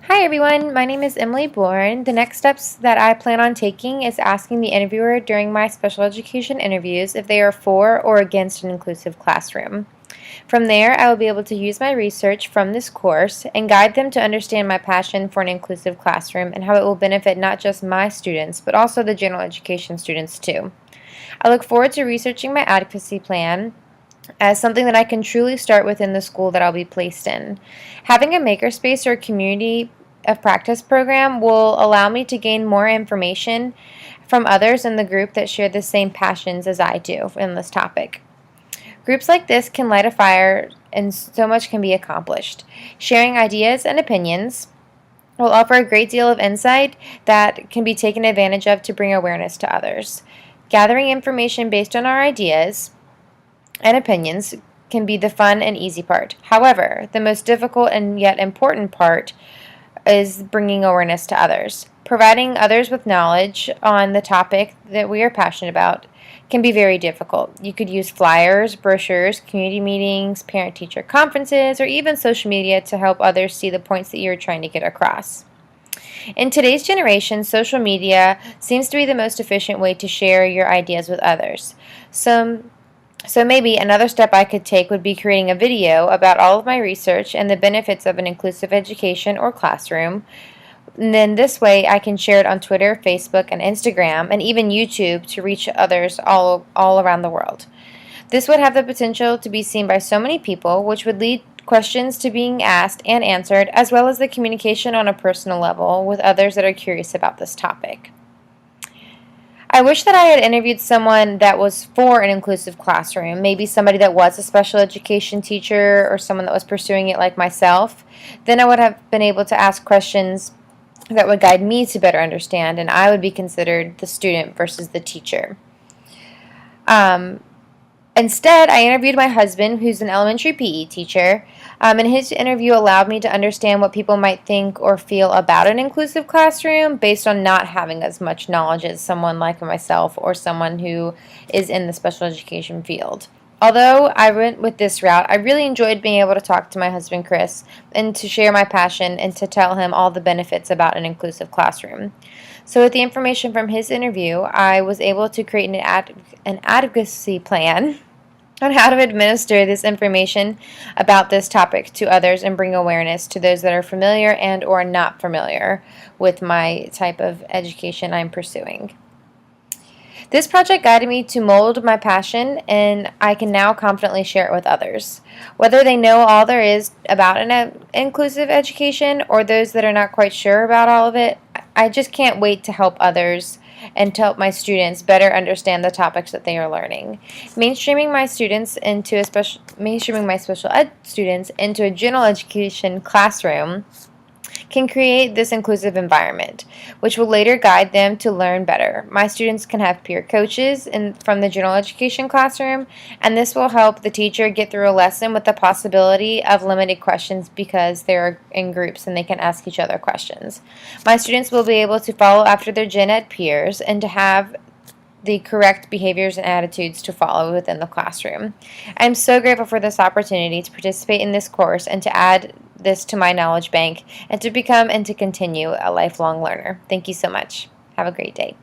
Hi everyone, my name is Emily Bourne. The next steps that I plan on taking is asking the interviewer during my special education interviews if they are for or against an inclusive classroom. From there, I will be able to use my research from this course and guide them to understand my passion for an inclusive classroom and how it will benefit not just my students, but also the general education students too. I look forward to researching my advocacy plan as something that I can truly start within the school that I'll be placed in. Having a makerspace or community of practice program will allow me to gain more information from others in the group that share the same passions as I do in this topic. Groups like this can light a fire and so much can be accomplished. Sharing ideas and opinions will offer a great deal of insight that can be taken advantage of to bring awareness to others. Gathering information based on our ideas and opinions can be the fun and easy part. However, the most difficult and yet important part is bringing awareness to others. Providing others with knowledge on the topic that we are passionate about can be very difficult. You could use flyers, brochures, community meetings, parent-teacher conferences, or even social media to help others see the points that you're trying to get across. In today's generation, social media seems to be the most efficient way to share your ideas with others. So maybe another step I could take would be creating a video about all of my research and the benefits of an inclusive education or classroom. And then this way I can share it on Twitter, Facebook, and Instagram, and even YouTube to reach others all around the world. This would have the potential to be seen by so many people, which would lead questions to being asked and answered, as well as the communication on a personal level with others that are curious about this topic. I wish that I had interviewed someone that was for an inclusive classroom, maybe somebody that was a special education teacher or someone that was pursuing it like myself. Then I would have been able to ask questions that would guide me to better understand, and I would be considered the student versus the teacher. Instead, I interviewed my husband, who's an elementary PE teacher, and his interview allowed me to understand what people might think or feel about an inclusive classroom based on not having as much knowledge as someone like myself or someone who is in the special education field. Although I went with this route, I really enjoyed being able to talk to my husband, Chris, and to share my passion and to tell him all the benefits about an inclusive classroom. So with the information from his interview, I was able to create an advocacy plan on how to administer this information about this topic to others and bring awareness to those that are familiar and or not familiar with my type of education I'm pursuing. This project guided me to mold my passion, and I can now confidently share it with others. Whether they know all there is about an inclusive education or those that are not quite sure about all of it, I just can't wait to help others and to help my students better understand the topics that they are learning. Mainstreaming my special ed students into a general education classroom can create this inclusive environment, which will later guide them to learn better. My students can have peer coaches from the general education classroom, and this will help the teacher get through a lesson with the possibility of limited questions because they're in groups and they can ask each other questions. My students will be able to follow after their gen ed peers and to have the correct behaviors and attitudes to follow within the classroom. I'm so grateful for this opportunity to participate in this course and to add this to my knowledge bank and to become and to continue a lifelong learner. Thank you so much. Have a great day.